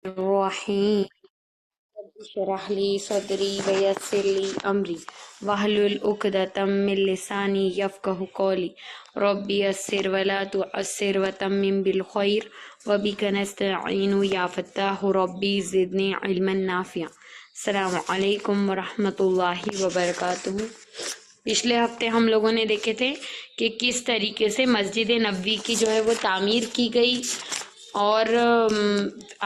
الرحيم رب اشرح لي صدري ويسر لي أمري واحلل عقدة من لساني يفقه قولي ربي يسر ولا تعسر وتمم بالخير وبك نستعين يا فتاح ربي زدني علما نافعا۔ السلام علیکم ورحمۃ اللہ وبرکاتہ۔ پچھلے ہفتے ہم لوگوں نے دیکھے تھے کہ کس طریقے سے مسجد نبوی کی جو ہے وہ تعمیر کی گئی، اور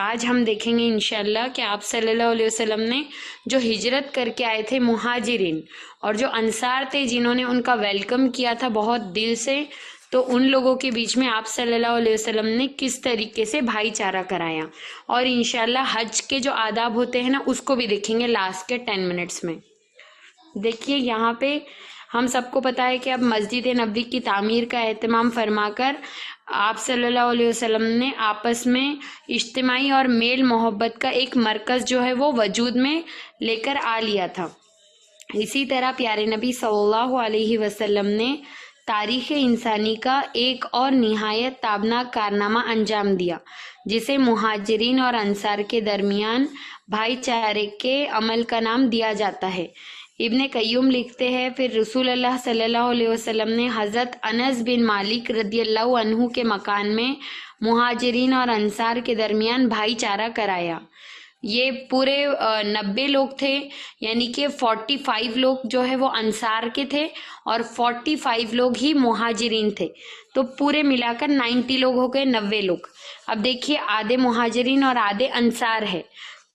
آج ہم دیکھیں گے انشاءاللہ کہ آپ صلی اللہ علیہ وسلم نے جو ہجرت کر کے آئے تھے مہاجرین، اور جو انصار تھے جنہوں نے ان کا ویلکم کیا تھا بہت دل سے، تو ان لوگوں کے بیچ میں آپ صلی اللہ علیہ وسلم نے کس طریقے سے بھائی چارہ کرایا، اور انشاءاللہ حج کے جو آداب ہوتے ہیں نا اس کو بھی دیکھیں گے لاسٹ کے 10 منٹس میں۔ دیکھیے یہاں پہ ہم سب کو پتا ہے کہ اب مسجد نبوی کی تعمیر کا اہتمام فرما کر آپ صلی اللہ علیہ وسلم نے آپس میں اجتماعی اور میل محبت کا ایک مرکز جو ہے وہ وجود میں لے کر آ لیا تھا۔ اسی طرح پیارے نبی صلی اللہ علیہ وسلم نے تاریخ انسانی کا ایک اور نہایت تابناک کارنامہ انجام دیا، جسے مہاجرین اور انصار کے درمیان بھائی چارے کے عمل کا نام دیا جاتا ہے۔ ابن قیوم لکھتے ہیں، پھر رسول اللہ صلی اللہ علیہ وسلم نے حضرت انس بن مالک رضی اللہ عنہ کے مکان میں مہاجرین اور انصار کے درمیان بھائی چارہ کرایا۔ یہ پورے 90 لوگ تھے، یعنی کہ 45 لوگ جو ہے وہ انصار کے تھے اور 45 لوگ ہی مہاجرین تھے، تو پورے ملا کر 90 لوگ ہو گئے، 90 لوگ۔ اب دیکھیے آدھے مہاجرین اور آدھے انصار ہے،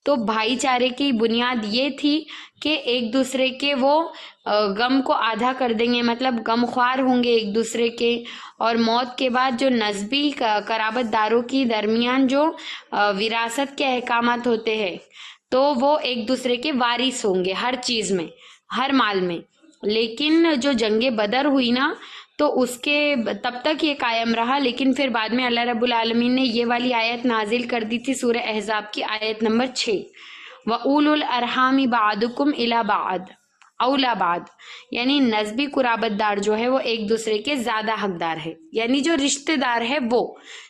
تو بھائی چارے کی بنیاد یہ تھی کہ ایک دوسرے کے وہ غم کو آدھا کر دیں گے، مطلب غم خوار ہوں گے ایک دوسرے کے، اور موت کے بعد جو نسبی قرابت داروں کی درمیان جو وراثت کے احکامات ہوتے ہیں تو وہ ایک دوسرے کے وارث ہوں گے ہر چیز میں، ہر مال میں۔ لیکن جو جنگ بدر ہوئی نا تو اس کے تب تک یہ قائم رہا، لیکن پھر بعد میں اللہ رب العالمین نے یہ والی آیت نازل کر دی تھی، سورہ احزاب کی آیت نمبر 6، وَأُولُو الْأَرْحَامِ بَعْضُكُمْ إِلَىٰ بَعْضٍ اولا بعد، یعنی نسبی قرابت دار جو ہے وہ ایک دوسرے کے زیادہ حقدار ہے، یعنی جو رشتہ دار ہے وہ،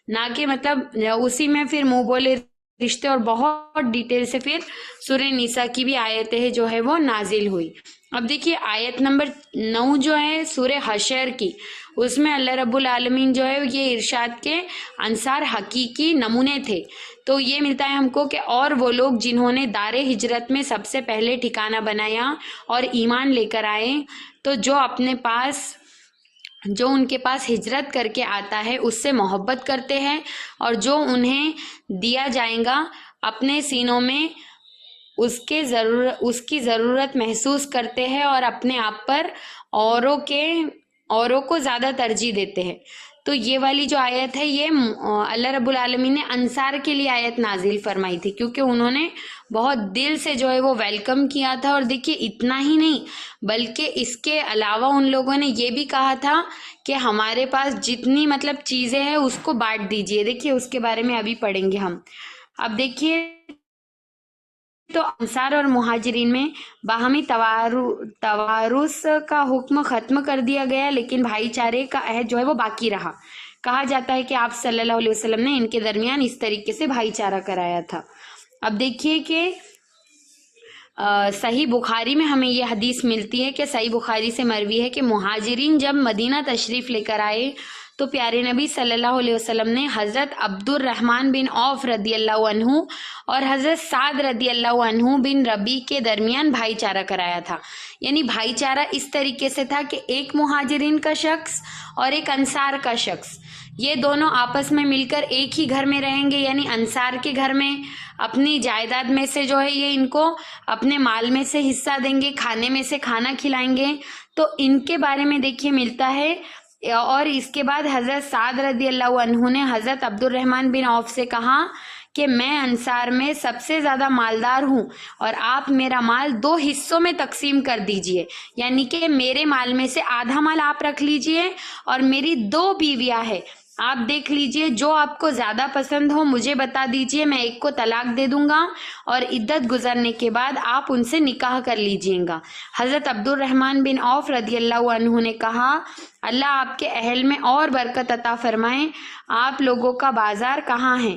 نہ کہ مطلب اسی میں پھر منہ بولے رشتے، اور بہت ڈیٹیل سے پھر سورہ نساء کی بھی آیتیں جو ہے وہ نازل ہوئی۔ اب دیکھیے آیت نمبر 9 جو ہے سورہ حشر کی، اس میں اللہ رب العالمین جو ہے یہ ارشاد کے انصار حقیقی نمونے تھے، تو یہ ملتا ہے ہم کو کہ اور وہ لوگ جنہوں نے دار ہجرت میں سب سے پہلے ٹھکانہ بنایا اور ایمان لے کر آئے، تو جو ان کے پاس ہجرت کر کے آتا ہے اس سے محبت کرتے ہیں، اور جو انہیں دیا جائے گا اپنے سینوں میں اس کی ضرورت محسوس کرتے ہیں، اور اپنے آپ پر اوروں کو زیادہ ترجیح دیتے ہیں۔ تو یہ والی جو آیت ہے یہ اللہ رب العالمین نے انصار کے لیے آیت نازل فرمائی تھی، کیونکہ انہوں نے بہت دل سے جو ہے وہ ویلکم کیا تھا۔ اور دیکھیے اتنا ہی نہیں بلکہ اس کے علاوہ ان لوگوں نے یہ بھی کہا تھا کہ ہمارے پاس جتنی مطلب چیزیں ہیں اس کو بانٹ دیجئے۔ دیکھیے اس کے بارے میں ابھی پڑھیں گے ہم۔ اب دیکھیے تو انصار اور مہاجرین میں باہمی توارث کا حکم ختم کر دیا گیا، لیکن بھائی چارے کا عہد جو ہے وہ باقی رہا۔ کہا جاتا ہے کہ آپ صلی اللہ علیہ وسلم نے ان کے درمیان اس طریقے سے بھائی چارہ کرایا تھا۔ اب دیکھیے کہ صحیح بخاری میں ہمیں یہ حدیث ملتی ہے کہ صحیح بخاری سے مروی ہے کہ مہاجرین جب مدینہ تشریف لے کر آئے تو پیارے نبی صلی اللہ علیہ وسلم نے حضرت عبد الرحمن بن عوف رضی اللہ عنہ اور حضرت سعد رضی اللہ عنہ بن ربیع کے درمیان بھائی چارہ کرایا تھا۔ یعنی بھائی چارہ اس طریقے سے تھا کہ ایک مہاجرین کا شخص اور ایک انصار کا شخص، یہ دونوں آپس میں مل کر ایک ہی گھر میں رہیں گے، یعنی انصار کے گھر میں اپنی جائیداد میں سے جو ہے یہ ان کو اپنے مال میں سے حصہ دیں گے، کھانے میں سے کھانا کھلائیں گے۔ تو ان کے بارے میں دیکھیے ملتا ہے، اور اس کے بعد حضرت سعد رضی اللہ عنہ نے حضرت عبد الرحمن بن عوف سے کہا کہ میں انصار میں سب سے زیادہ مالدار ہوں، اور آپ میرا مال 2 حصوں میں تقسیم کر دیجئے، یعنی کہ میرے مال میں سے آدھا مال آپ رکھ لیجئے، اور میری 2 بیویاں ہیں، آپ دیکھ لیجئے جو آپ کو زیادہ پسند ہو مجھے بتا دیجئے، میں ایک کو طلاق دے دوں گا، اور عدت گزرنے کے بعد آپ ان سے نکاح کر لیجئے گا۔ حضرت عبد الرحمن بن عوف رضی اللہ عنہ نے کہا اللہ آپ کے اہل میں اور برکت عطا فرمائے، آپ لوگوں کا بازار کہاں ہے؟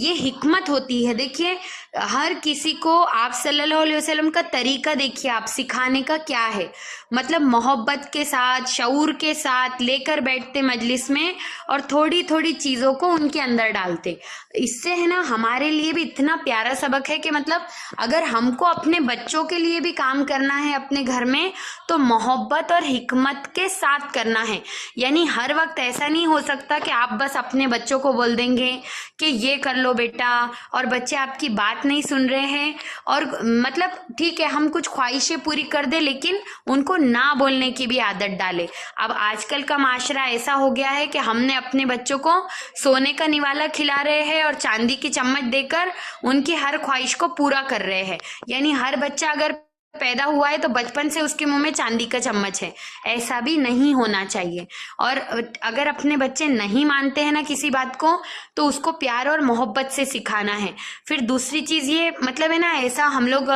یہ حکمت ہوتی ہے. دیکھیے ہر کسی کو آپ صلی اللہ علیہ وسلم کا طریقہ دیکھیے آپ سکھانے کا کیا ہے. مطلب محبت کے ساتھ شعور کے ساتھ لے کر بیٹھتے مجلس میں اور تھوڑی تھوڑی چیزوں کو ان کے اندر ڈالتے. اس سے ہے نا ہمارے لیے بھی اتنا پیارا سبق ہے کہ مطلب اگر ہم کو اپنے بچوں کے لیے بھی کام کرنا ہے اپنے گھر میں تو محبت اور حکمت کے ساتھ کرنا ہے. یعنی ہر وقت ایسا نہیں ہو سکتا کہ آپ بس اپنے بچوں کو بول دیں گے کہ یہ کر لو بیٹا اور بچے آپ کی بات نہیں سن رہے ہیں. اور مطلب ٹھیک ہے ہم کچھ خواہشیں پوری کر دیں لیکن ان کو نہ بولنے کی بھی عادت ڈالے. اب آج کل کا معاشرہ ایسا ہو گیا ہے کہ ہم نے اپنے بچوں کو سونے کا نوالا کھلا رہے ہیں اور چاندی کی چمچ دے کر ان کی ہر خواہش کو پورا کر رہے ہیں. یعنی ہر بچہ اگر پیدا ہوا ہے تو بچپن سے اس کے منہ میں چاندی کا چمچ ہے. ایسا بھی نہیں ہونا چاہیے. اور اگر اپنے بچے نہیں مانتے ہیں نا کسی بات کو تو اس کو پیار اور محبت سے سکھانا ہے. پھر دوسری چیز یہ مطلب ہے نا ایسا ہم لوگ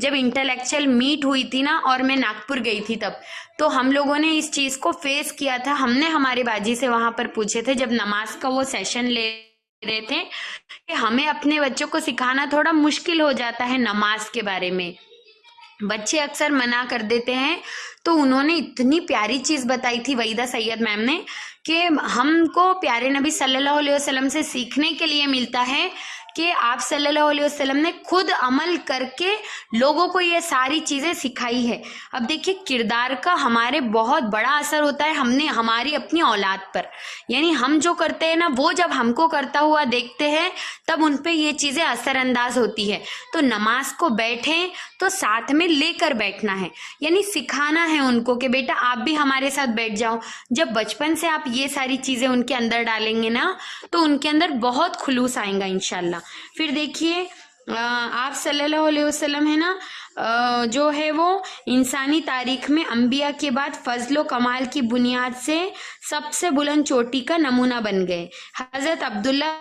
جب انٹلیکچوئل میٹ ہوئی تھی نا اور میں ناگپور گئی تھی تب تو ہم لوگوں نے اس چیز کو فیس کیا تھا. ہم نے ہماری باجی سے وہاں پر پوچھے تھے جب نماز کا وہ سیشن لے رہے تھے کہ ہمیں اپنے بچوں کو سکھانا تھوڑا مشکل ہو جاتا ہے نماز کے بارے میں. بچے اکثر منع کر دیتے ہیں. تو انہوں نے اتنی پیاری چیز بتائی تھی وحیدہ سید میم نے کہ ہم کو پیارے نبی صلی اللہ علیہ وسلم سے سیکھنے کے لیے ملتا ہے کہ آپ صلی اللہ علیہ وسلم نے خود عمل کر کے لوگوں کو یہ ساری چیزیں سکھائی ہے. اب دیکھیے کردار کا ہمارے بہت بڑا اثر ہوتا ہے ہماری اپنی اولاد پر. یعنی ہم جو کرتے ہیں نا وہ جب ہم کو کرتا ہوا دیکھتے ہیں تب ان پہ یہ چیزیں اثر انداز ہوتی ہے. تو نماز کو بیٹھیں تو ساتھ میں لے کر بیٹھنا ہے. یعنی سکھانا ہے ان کو کہ بیٹا آپ بھی ہمارے ساتھ بیٹھ جاؤ. جب بچپن سے آپ یہ ساری چیزیں ان کے اندر ڈالیں گے نا تو ان کے اندر بہت خلوص آئے گا انشاءاللہ. پھر دیکھیے آپ صلی اللہ علیہ وسلم ہے نا جو ہے وہ انسانی تاریخ میں انبیاء کے بعد فضل و کمال کی بنیاد سے سب سے بلند چوٹی کا نمونہ بن گئے. حضرت عبداللہ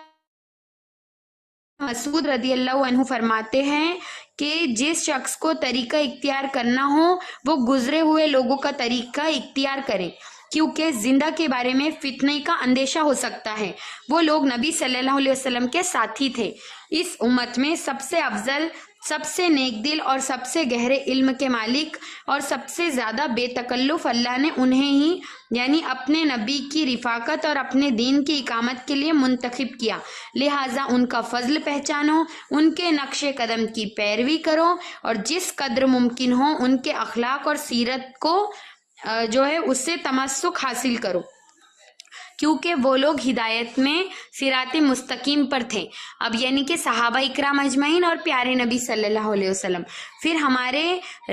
مسعود رضی اللہ عنہ فرماتے ہیں کہ جس شخص کو طریقہ اختیار کرنا ہو وہ گزرے ہوئے لوگوں کا طریقہ اختیار کریں کیونکہ زندہ کے بارے میں فتنے کا اندیشہ ہو سکتا ہے. وہ لوگ نبی صلی اللہ علیہ وسلم کے ساتھی تھے. اس امت میں سب سے افضل سب سے نیک دل اور سب سے گہرے علم کے مالک اور سب سے زیادہ بے تکلف اللہ نے انہیں ہی یعنی اپنے نبی کی رفاقت اور اپنے دین کی اقامت کے لیے منتخب کیا. لہٰذا ان کا فضل پہچانو, ان کے نقش قدم کی پیروی کرو اور جس قدر ممکن ہو ان کے اخلاق اور سیرت کو جو ہے اس سے تمسک حاصل کرو کیونکہ وہ لوگ ہدایت میں صراط مستقیم پر تھے. اب یعنی کہ صحابہ اکرام اجمعین اور پیارے نبی صلی اللہ علیہ وسلم. پھر ہمارے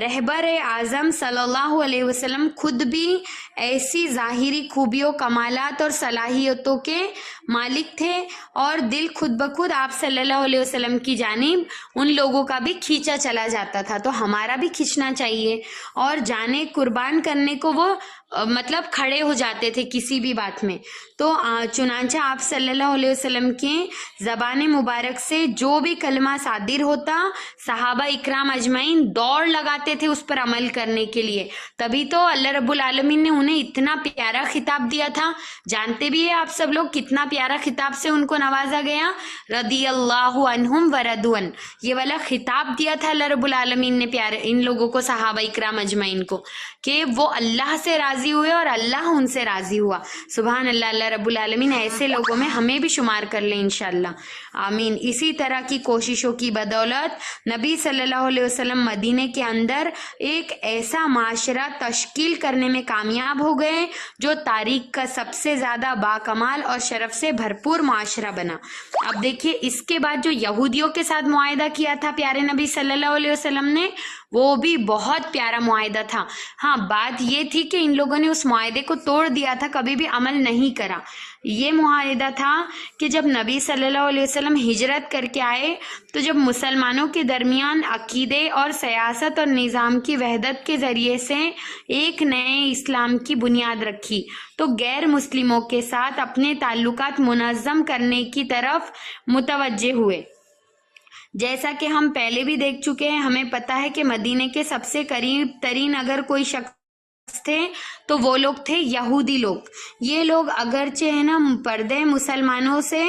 رہبر اعظم صلی اللہ علیہ وسلم خود بھی ایسی ظاہری خوبیوں کمالات اور صلاحیتوں کے مالک تھے اور دل خود بخود آپ صلی اللہ علیہ وسلم کی جانب ان لوگوں کا بھی کھینچا چلا جاتا تھا. تو ہمارا بھی کھینچنا چاہیے اور جانے قربان کرنے کو وہ مطلب کھڑے ہو جاتے تھے کسی بھی بات میں. تو چنانچہ آپ صلی اللہ علیہ وسلم کے زبان مبارک سے جو بھی کلمہ صادر ہوتا صحابہ اکرام اجمعین دوڑ لگاتے تھے اس پر عمل کرنے کے لیے. تبھی تو اللہ رب العالمین نے انہیں اتنا پیارا خطاب دیا تھا. جانتے بھی ہیں آپ سب لوگ کتنا پیارا خطاب سے ان کو نوازا گیا. رضی اللہ عنہم ورضوان یہ والا خطاب دیا تھا اللہ رب العالمین نے پیارے ان لوگوں کو صحابہ اکرام اجمعین کو کہ وہ اللہ سے راضی ہوئے اور اللہ ان سے راضی ہوا. سبحان اللہ. اللہ رب العالمین ایسے لوگوں میں ہمیں بھی شمار کر لیں انشاءاللہ. آمین. اسی طرح کی کوششوں کی بدولت نبی صلی اللہ علیہ وسلم مدینے کے اندر ایک ایسا معاشرہ تشکیل کرنے میں کامیاب ہو گئے جو تاریخ کا سب سے زیادہ باکمال اور شرف سے بھرپور معاشرہ بنا. اب دیکھیے اس کے بعد جو یہودیوں کے ساتھ معاہدہ کیا تھا پیارے نبی صلی اللہ علیہ وسلم نے وہ بھی بہت پیارا معاہدہ تھا. ہاں بات یہ تھی کہ ان لوگوں نے اس معاہدے کو توڑ دیا تھا, کبھی بھی عمل نہیں کرا. یہ معاہدہ تھا کہ جب نبی صلی اللہ علیہ وسلم ہجرت کر کے آئے تو جب مسلمانوں کے درمیان عقیدے اور سیاست اور نظام کی وحدت کے ذریعے سے ایک نئے اسلام کی بنیاد رکھی تو غیر مسلموں کے ساتھ اپنے تعلقات منظم کرنے کی طرف متوجہ ہوئے. جیسا کہ ہم پہلے بھی دیکھ چکے ہیں, ہمیں پتہ ہے کہ مدینے کے سب سے قریب ترین اگر کوئی شخص تھے تو وہ لوگ تھے یہودی لوگ. یہ لوگ اگرچہ ہے نا پردے مسلمانوں سے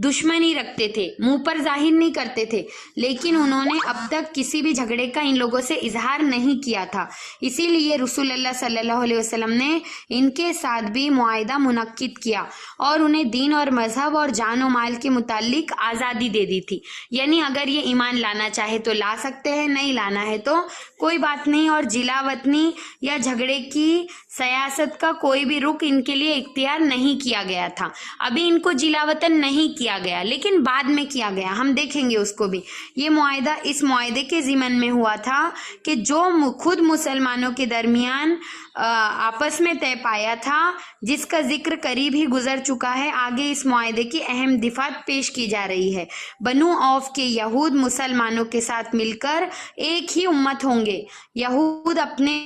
دشمنی رکھتے تھے, منہ پر ظاہر نہیں کرتے تھے, لیکن انہوں نے اب تک کسی بھی جھگڑے کا ان لوگوں سے اظہار نہیں کیا تھا. اسی لیے رسول اللہ صلی اللہ علیہ وسلم نے ان کے ساتھ بھی معاہدہ منعقد کیا اور انہیں دین اور مذہب اور جان و مال کے متعلق آزادی دے دی تھی. یعنی اگر یہ ایمان لانا چاہے تو لا سکتے ہیں, نہیں لانا ہے تو کوئی بات نہیں. اور جلا وطنی یا جھگڑے کی سیاست کا کوئی بھی رخ ان کے لیے اختیار نہیں کیا گیا تھا. ابھی ان کو جلا وطن نہیں کیا گیا, لیکن بعد میں کیا گیا, ہم دیکھیں گے اس کو بھی. یہ معاہدہ اس معاہدے کے ضمن میں ہوا تھا کہ جو خود مسلمانوں کے درمیان آپس میں طے پایا تھا, جس کا ذکر قریب ہی گزر چکا ہے. آگے اس معاہدے کی اہم دفعات پیش کی جا رہی ہے. بنو اوف کے یہود مسلمانوں کے ساتھ مل کر ایک ہی امت ہوں گے. یہود اپنے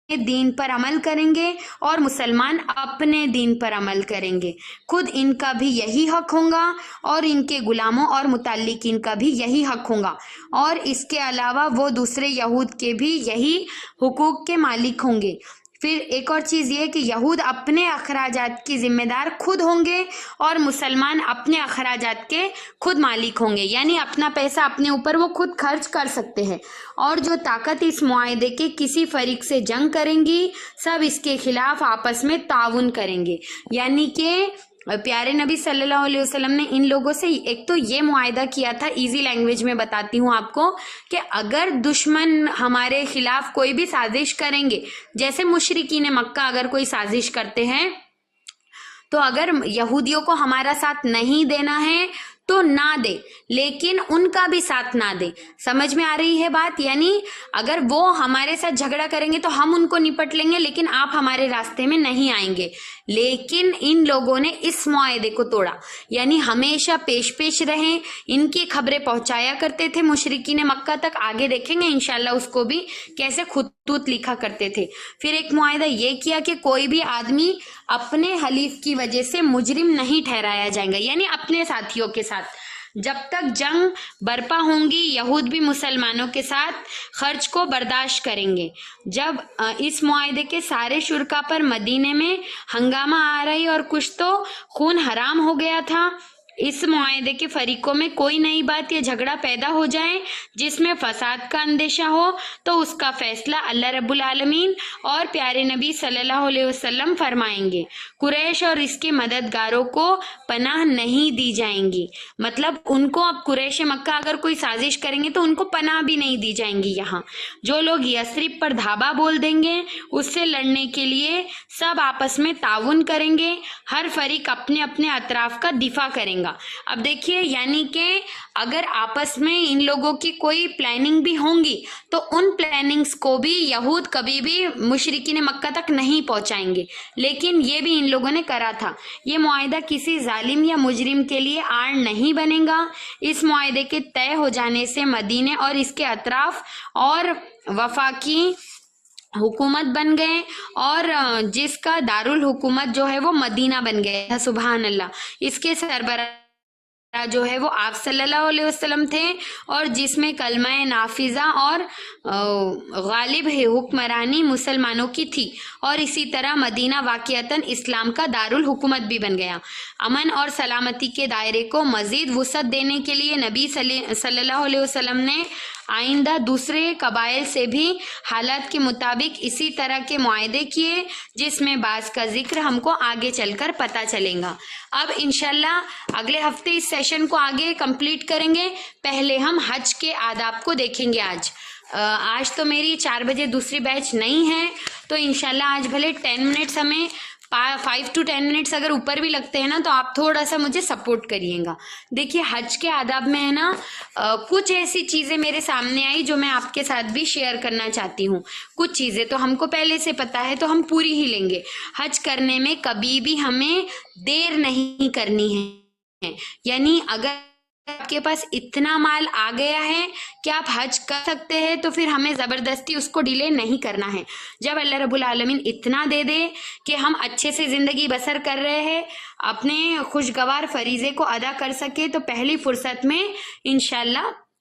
دین پر عمل کریں گے اور مسلمان اپنے دین پر عمل کریں گے. خود ان کا بھی یہی حق ہوگا اور ان کے غلاموں اور متعلقین کا بھی یہی حق ہوگا, اور اس کے علاوہ وہ دوسرے یہود کے بھی یہی حقوق کے مالک ہوں گے. پھر ایک اور چیز یہ کہ یہود اپنے اخراجات کی ذمہ دار خود ہوں گے اور مسلمان اپنے اخراجات کے خود مالک ہوں گے. یعنی اپنا پیسہ اپنے اوپر وہ خود خرچ کر سکتے ہیں, اور جو طاقت اس معاہدے کے کسی فریق سے جنگ کریں گی سب اس کے خلاف آپس میں تعاون کریں گے. یعنی کہ پیارے نبی صلی اللہ علیہ وسلم نے ان لوگوں سے ایک تو یہ معاہدہ کیا تھا, ایزی لینگویج میں بتاتی ہوں آپ کو, کہ اگر دشمن ہمارے خلاف کوئی بھی سازش کریں گے, جیسے مشرکین مکہ اگر کوئی سازش کرتے ہیں تو اگر یہودیوں کو ہمارا ساتھ نہیں دینا ہے تو نہ دے, لیکن ان کا بھی ساتھ نہ دے. سمجھ میں آ رہی ہے بات؟ یعنی اگر وہ ہمارے ساتھ جھگڑا کریں گے تو ہم ان کو نپٹ لیں گے, لیکن آپ ہمارے راستے میں نہیں آئیں گے. لیکن ان لوگوں نے اس معاہدے کو توڑا, یعنی ہمیشہ پیش رہیں, ان کی خبریں پہنچایا کرتے تھے مشرکین مکہ تک. آگے دیکھیں گے انشاءاللہ اس کو بھی کیسے خطوط لکھا کرتے تھے. پھر ایک معاہدہ یہ کیا کہ کوئی بھی آدمی اپنے حلیف کی وجہ سے مجرم نہیں ٹھہرایا جائے گا, یعنی اپنے ساتھیوں کے ساتھ. جب تک جنگ برپا ہوں گی یہود بھی مسلمانوں کے ساتھ خرچ کو برداشت کریں گے. جب اس معاہدے کے سارے شرکا پر مدینے میں ہنگامہ آ رہی اور کچھ تو خون حرام ہو گیا تھا, اس معاہدے کے فریقوں میں کوئی نئی بات یا جھگڑا پیدا ہو جائے جس میں فساد کا اندیشہ ہو تو اس کا فیصلہ اللہ رب العالمین اور پیارے نبی صلی اللہ علیہ وسلم فرمائیں گے. قریش اور اس کے مددگاروں کو پناہ نہیں دی جائیں گی. مطلب ان کو اب قریش مکہ اگر کوئی سازش کریں گے تو ان کو پناہ بھی نہیں دی جائیں گی. یہاں جو لوگ یثرب پر دھابا بول دیں گے اس سے لڑنے کے لیے سب آپس میں تعاون کریں گے, ہر فریق اپنے اپنے اطراف کا دفاع کریں گے. اب دیکھیے, یعنی کہ اگر آپس میں ان لوگوں کی کوئی پلاننگ بھی ہوں گی تو ان پلاننگز کو بھی یہود کبھی بھی مشرکین مکہ تک نہیں پہنچائیں گے, لیکن یہ بھی ان لوگوں نے کرا تھا. یہ معاہدہ کسی ظالم یا مجرم کے لیے آڑ نہیں بنے گا. اس معاہدے کے طے ہو جانے سے مدینے اور اس کے اطراف اور وفاقی حکومت بن گئے, اور جس کا دارالحکومت جو ہے وہ مدینہ بن گیا. سبحان اللہ. اس کے سربراہ جو ہے وہ آپ صلی اللہ علیہ وسلم تھے, اور جس میں کلمہ نافذہ اور غالب حکمرانی مسلمانوں کی تھی, اور اسی طرح مدینہ واقعتاً اسلام کا دارالحکومت بھی بن گیا. امن اور سلامتی کے دائرے کو مزید وسعت دینے کے لیے نبی صلی اللہ علیہ وسلم نے آئندہ دوسرے قبائل سے بھی حالات کے مطابق اسی طرح کے معاہدے کیے, جس میں بعض کا ذکر ہم کو آگے چل کر پتہ چلے گا. اب انشاءاللہ اگلے ہفتے اس سیشن کو آگے کمپلیٹ کریں گے. پہلے ہم حج کے آداب کو دیکھیں گے. آج تو میری 4 بجے دوسری بیچ نہیں ہے, تو انشاءاللہ آج بھلے 10 منٹس ہمیں 5 to 10 منٹس اگر اوپر بھی لگتے ہیں نا تو آپ تھوڑا سا مجھے سپورٹ کریے گا. دیکھیے حج کے آداب میں ہے نا کچھ ایسی چیزیں میرے سامنے آئی جو میں آپ کے ساتھ بھی شیئر کرنا چاہتی ہوں. کچھ چیزیں تو ہم کو پہلے سے پتا ہے تو ہم پوری ہی لیں گے. حج کرنے میں کبھی بھی ہمیں دیر نہیں کرنی ہے, یعنی اگر آپ کے پاس اتنا مال آ گیا ہے کہ آپ حج کر سکتے ہیں تو پھر ہمیں زبردستی اس کو ڈیلے نہیں کرنا ہے. جب اللہ رب العالمین اتنا دے دے کہ ہم اچھے سے زندگی بسر کر رہے ہیں, اپنے خوشگوار فریضے کو ادا کر سکے, تو پہلی فرصت میں انشاءاللہ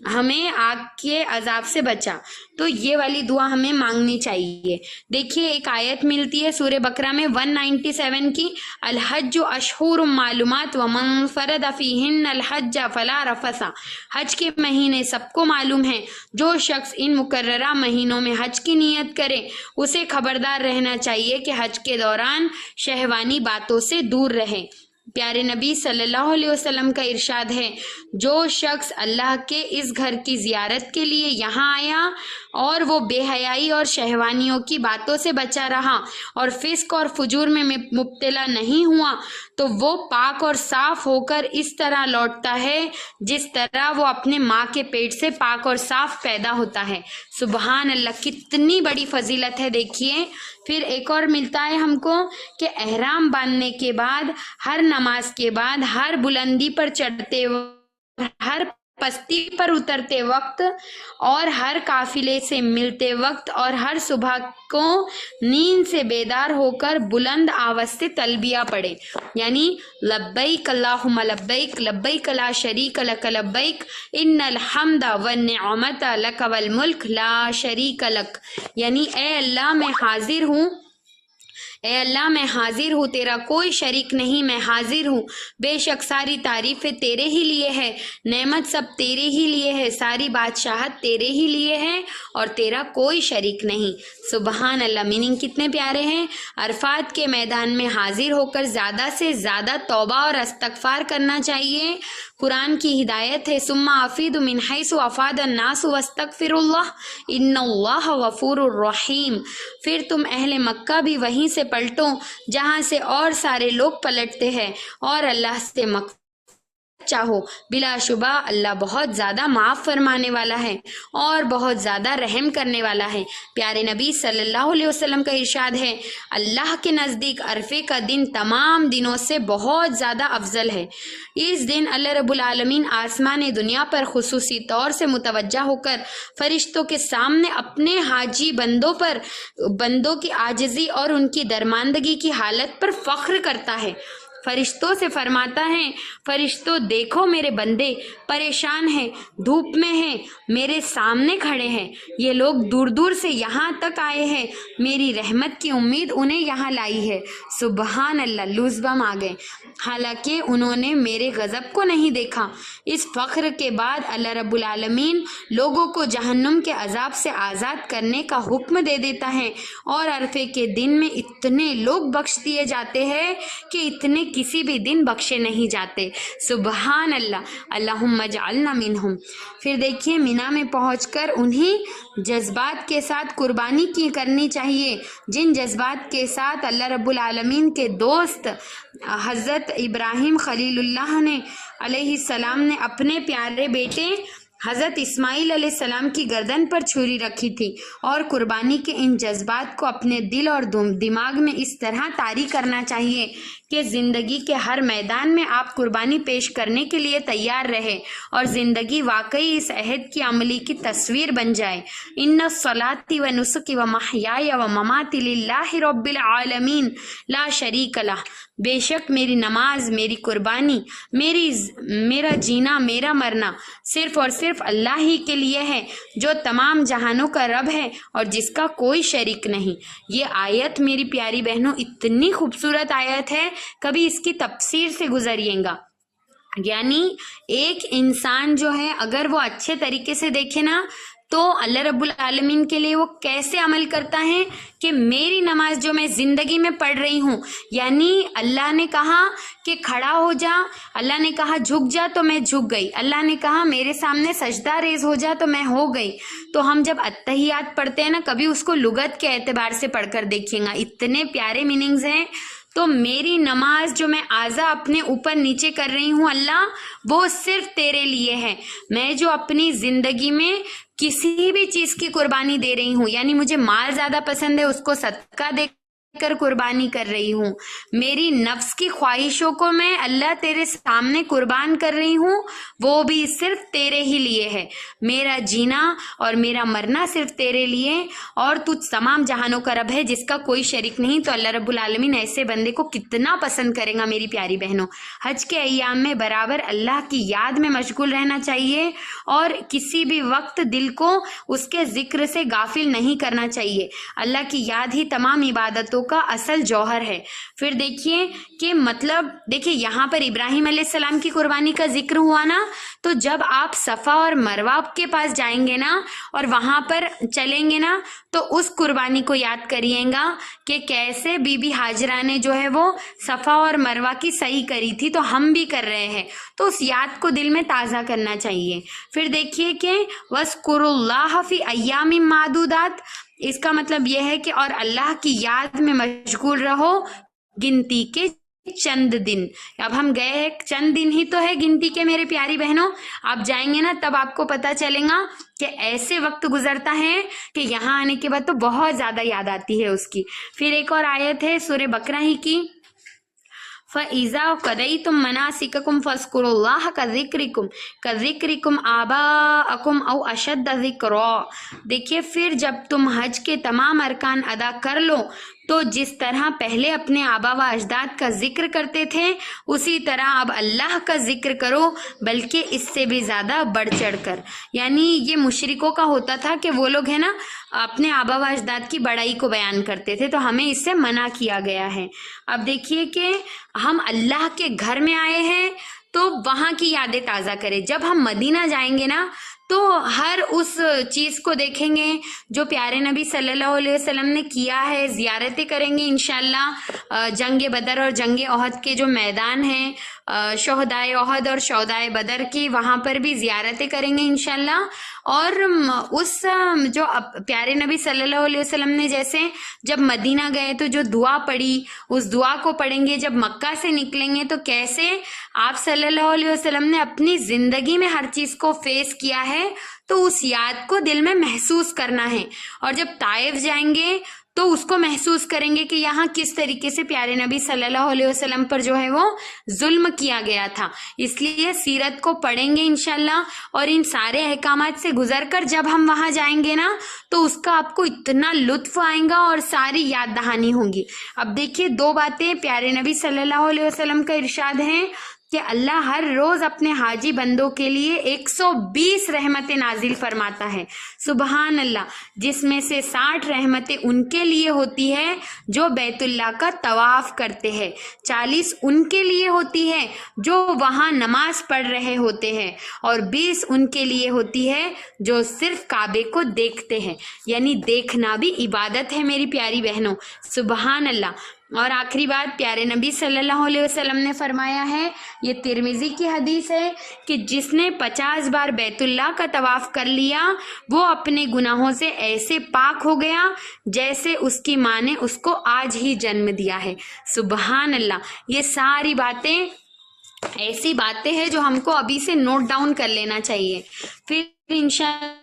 ہمیں آگ کے عذاب سے بچا، تو یہ والی دعا ہمیں مانگنی چاہیے۔ دیکھیے ایک آیت ملتی ہے سورہ بقرہ میں 197 کی، الحج اشہر معلومات ومن فرد فیہن الحج فلا رفث، حج کے مہینے سب کو معلوم ہیں، جو شخص ان مقررہ مہینوں میں حج کی نیت کرے اسے خبردار رہنا چاہیے کہ حج کے دوران شہوانی باتوں سے دور رہے۔ پیارے نبی صلی اللہ علیہ وسلم کا ارشاد ہے، جو شخص اللہ کے اس گھر کی زیارت کے لیے یہاں آیا اور وہ بے حیائی اور شہوانیوں کی باتوں سے بچا رہا اور فسق اور فجور میں مبتلا نہیں ہوا، تو وہ پاک اور صاف ہو کر اس طرح لوٹتا ہے جس طرح وہ اپنے ماں کے پیٹ سے پاک اور صاف پیدا ہوتا ہے۔ سبحان اللہ، کتنی بڑی فضیلت ہے۔ دیکھیے پھر ایک اور ملتا ہے ہم کو کہ احرام باندھنے کے بعد، ہر نماز کے بعد، ہر بلندی پر چڑھتے وقت، ہر پستی پر اترتے وقت اور ہر قافلے سے ملتے وقت اور ہر صبح کو نیند سے بیدار ہو کر بلند آواز سے تلبیہ پڑھے، یعنی لبیک اللہم لبیک، لبیک لا شریک لک لبیک، ان الحمد والنعمت لک والملک لا شریک لک، یعنی اے اللہ میں حاضر ہوں، اے اللہ میں حاضر ہوں، تیرا کوئی شریک نہیں، میں حاضر ہوں، بے شک ساری تعریفیں تیرے ہی لیے ہے، نعمت سب تیرے ہی لیے ہے، ساری بادشاہت تیرے ہی لیے ہے اور تیرا کوئی شریک نہیں۔ سبحان اللہ، میننگ کتنے پیارے ہیں۔ عرفات کے میدان میں حاضر ہو کر زیادہ سے زیادہ توبہ اور استغفار کرنا چاہیے۔ قرآن کی ہدایت ہے، ثم افیدوا من حیث افاض الناس واستغفروا اللہ ان اللہ غفور الرحیم، پھر تم اہل مکہ بھی وہیں سے پلٹو جہاں سے اور سارے لوگ پلٹتے ہیں اور اللہ سے مغفرت چاہو، بلا شبہ اللہ بہت زیادہ معاف فرمانے والا ہے اور بہت زیادہ رحم کرنے والا ہے۔ پیارے نبی صلی اللہ علیہ وسلم کا ارشاد ہے، اللہ کے نزدیک عرفے کا دن تمام دنوں سے بہت زیادہ افضل ہے۔ اس دن اللہ رب العالمین آسمان دنیا پر خصوصی طور سے متوجہ ہو کر فرشتوں کے سامنے اپنے حاجی بندوں کی عاجزی اور ان کی درماندگی کی حالت پر فخر کرتا ہے۔ فرشتوں سے فرماتا ہے، فرشتوں دیکھو میرے بندے پریشان ہیں، دھوپ میں ہیں، میرے سامنے کھڑے ہیں، یہ لوگ دور دور سے یہاں تک آئے ہیں، میری رحمت کی امید انہیں یہاں لائی ہے۔ سبحان اللہ، لوز بم آ گئے، حالانکہ انہوں نے میرے غضب کو نہیں دیکھا۔ اس فخر کے بعد اللہ رب العالمین لوگوں کو جہنم کے عذاب سے آزاد کرنے کا حکم دے دیتا ہے اور عرفے کے دن میں اتنے لوگ بخش دیے جاتے ہیں کہ اتنے کسی بھی دن بخشے نہیں جاتے۔ سبحان اللہ، اللہم اجعلنا منہم۔ پھر دیکھیے مینا میں پہنچ کر انہی جذبات کے ساتھ قربانی کی کرنی چاہیے جن جذبات کے ساتھ اللہ رب العالمین کے دوست حضرت ابراہیم خلیل اللہ نے علیہ السلام نے اپنے پیارے بیٹے حضرت اسماعیل علیہ السلام کی گردن پر چھری رکھی تھی، اور قربانی کے ان جذبات کو اپنے دل اور دماغ میں اس طرح طاری کرنا چاہیے کہ زندگی کے ہر میدان میں آپ قربانی پیش کرنے کے لیے تیار رہے اور زندگی واقعی اس عہد کی عملی کی تصویر بن جائے۔ ان الصلاۃ و نسکی و محیای و مماتی للہ رب العالمین لا شریک لہ، بے شک میری نماز، میری قربانی، میرا جینا، میرا مرنا صرف اور صرف اللہ ہی کے لیے ہے جو تمام جہانوں کا رب ہے اور جس کا کوئی شریک نہیں۔ یہ آیت میری پیاری بہنوں اتنی خوبصورت آیت ہے، کبھی اس کی تفسیر سے گزریے گا۔ یعنی ایک انسان جو ہے اگر وہ اچھے طریقے سے دیکھے نا تو اللہ رب العالمین کے لیے وہ کیسے عمل کرتا ہے کہ میری نماز جو میں زندگی میں پڑھ رہی ہوں، یعنی اللہ نے کہا کہ کھڑا ہو جا، اللہ نے کہا جھک جا تو میں جھک گئی، اللہ نے کہا میرے سامنے سجدہ ریز ہو جا تو میں ہو گئی۔ تو ہم جب اتحیات پڑھتے ہیں نا، کبھی اس کو لغت کے اعتبار سے پڑھ کر دیکھیے گا، اتنے پیارے میننگز ہیں۔ تو میری نماز جو میں اعضا اپنے اوپر نیچے کر رہی ہوں اللہ، وہ صرف تیرے لیے ہے۔ میں جو اپنی زندگی میں کسی بھی چیز کی قربانی دے رہی ہوں، یعنی مجھے مال زیادہ پسند ہے، اس کو صدقہ دے کر قربانی کر رہی ہوں، میری نفس کی خواہشوں کو میں اللہ تیرے سامنے قربان کر رہی ہوں، وہ بھی صرف تیرے ہی لیے ہے، میرا جینا اور میرا مرنا صرف تیرے لیے، اور تو تمام جہانوں کا رب ہے جس کا کوئی شریک نہیں۔ تو اللہ رب العالمین ایسے بندے کو کتنا پسند کرے گا میری پیاری بہنوں۔ حج کے ایام میں برابر اللہ کی یاد میں مشغول رہنا چاہیے اور کسی بھی وقت دل کو اس کے ذکر سے غافل نہیں کرنا چاہیے۔ اللہ کی یاد ہی تمام عبادتوں کا اصل جوہر ہے۔ پھر دیکھیے کہ دیکھیے یہاں پر ابراہیم علیہ السلام کی قربانی کا ذکر ہوا نا، تو جب آپ صفا اور مروہ کے پاس جائیں گے نا اور وہاں پر چلیں گے نا، تو اس قربانی کو یاد کریے گا کہ کیسے بی بی ہاجرہ نے جو ہے وہ صفا اور مروہ کی سعی کری تھی، تو ہم بھی کر رہے ہیں، تو اس یاد کو دل میں تازہ کرنا چاہیے۔ پھر دیکھیے کہ وَاذْكُرُوا اللَّهَ فِي أَيَّامٍ مَّعْدُودَاتٍ، اس کا مطلب یہ ہے کہ اور اللہ کی یاد میں مشغول رہو گنتی کے چند دن۔ اب ہم گئے ہیں، چند دن ہی تو ہے گنتی کے میرے پیاری بہنوں، آپ جائیں گے نا تب آپ کو پتا چلے گا کہ ایسے وقت گزرتا ہے کہ یہاں آنے کے بعد تو بہت زیادہ یاد آتی ہے اس کی۔ پھر ایک اور آیت ہے سورہ بقرہ ہی کی، فَإِذَا قَضَيْتُم مَّنَاسِكَكُمْ فَاذْكُرُوا اللَّهَ كَذِكْرِكُمْ آبَاءَكُمْ أَوْ أَشَدَّ ذِكْرًا۔ دیکھیے پھر جب تم حج کے تمام ارکان ادا کر لو تو جس طرح پہلے اپنے آبا و اجداد کا ذکر کرتے تھے اسی طرح اب اللہ کا ذکر کرو، بلکہ اس سے بھی زیادہ بڑھ چڑھ کر۔ یعنی یہ مشرکوں کا ہوتا تھا کہ وہ لوگ ہے نا اپنے آبا و اجداد کی بڑائی کو بیان کرتے تھے، تو ہمیں اس سے منع کیا گیا ہے۔ اب دیکھیے کہ ہم اللہ کے گھر میں آئے ہیں تو وہاں کی یادیں تازہ کریں۔ جب ہم مدینہ جائیں گے نا تو ہر اس چیز کو دیکھیں گے جو پیارے نبی صلی اللہ علیہ وسلم نے کیا ہے، زیارتیں کریں گے انشاءاللہ۔ جنگ بدر اور جنگ احد کے جو میدان ہیں، شہدائے احد اور شہدائے بدر کی، وہاں پر بھی زیارتیں کریں گے انشاءاللہ۔ اور اس جو پیارے نبی صلی اللہ علیہ وسلم نے جیسے جب مدینہ گئے تو جو دعا پڑھی اس دعا کو پڑھیں گے، جب مکہ سے نکلیں گے تو کیسے آپ صلی اللہ علیہ وسلم نے اپنی زندگی میں ہر چیز کو فیس کیا ہے، تو اس یاد کو دل میں محسوس کرنا ہے۔ اور جب طائف جائیں گے تو اس کو محسوس کریں گے کہ یہاں کس طریقے سے پیارے نبی صلی اللہ علیہ وسلم پر جو ہے وہ ظلم کیا گیا تھا۔ اس لیے سیرت کو پڑھیں گے انشاءاللہ، اور ان سارے احکامات سے گزر کر جب ہم وہاں جائیں گے نا تو اس کا آپ کو اتنا لطف آئے گا اور ساری یاد دہانی ہوں گی۔ اب دیکھیے دو باتیں پیارے نبی صلی اللہ علیہ وسلم کا ارشاد ہے کہ اللہ ہر روز اپنے حاجی بندوں کے لیے 120 رحمتیں نازل فرماتا ہے، سبحان اللہ، جس میں سے 60 رحمتیں ان کے لیے ہوتی ہے جو بیت اللہ کا طواف کرتے ہیں، 40 ان کے لیے ہوتی ہے جو وہاں نماز پڑھ رہے ہوتے ہیں، اور 20 ان کے لیے ہوتی ہے جو صرف کعبے کو دیکھتے ہیں۔ یعنی دیکھنا بھی عبادت ہے میری پیاری بہنوں، سبحان اللہ۔ اور آخری بات پیارے نبی صلی اللہ علیہ وسلم نے فرمایا ہے، یہ ترمذی کی حدیث ہے، کہ جس نے 50 بار بیت اللہ کا طواف کر لیا وہ اپنے گناہوں سے ایسے پاک ہو گیا جیسے اس کی ماں نے اس کو آج ہی جنم دیا ہے، سبحان اللہ۔ یہ ساری باتیں ایسی باتیں ہیں جو ہم کو ابھی سے نوٹ ڈاؤن کر لینا چاہیے۔ پھر انشاءاللہ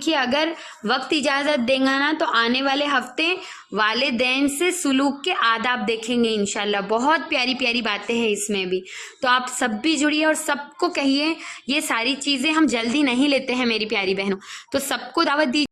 کہ اگر وقت اجازت دے گا نا تو آنے والے ہفتے والدین سے سلوک کے آداب دیکھیں گے انشاءاللہ، بہت پیاری پیاری باتیں ہیں اس میں بھی، تو آپ سب بھی جڑیے اور سب کو کہیے۔ یہ ساری چیزیں ہم جلدی نہیں لیتے ہیں میری پیاری بہنوں، تو سب کو دعوت دیجیے۔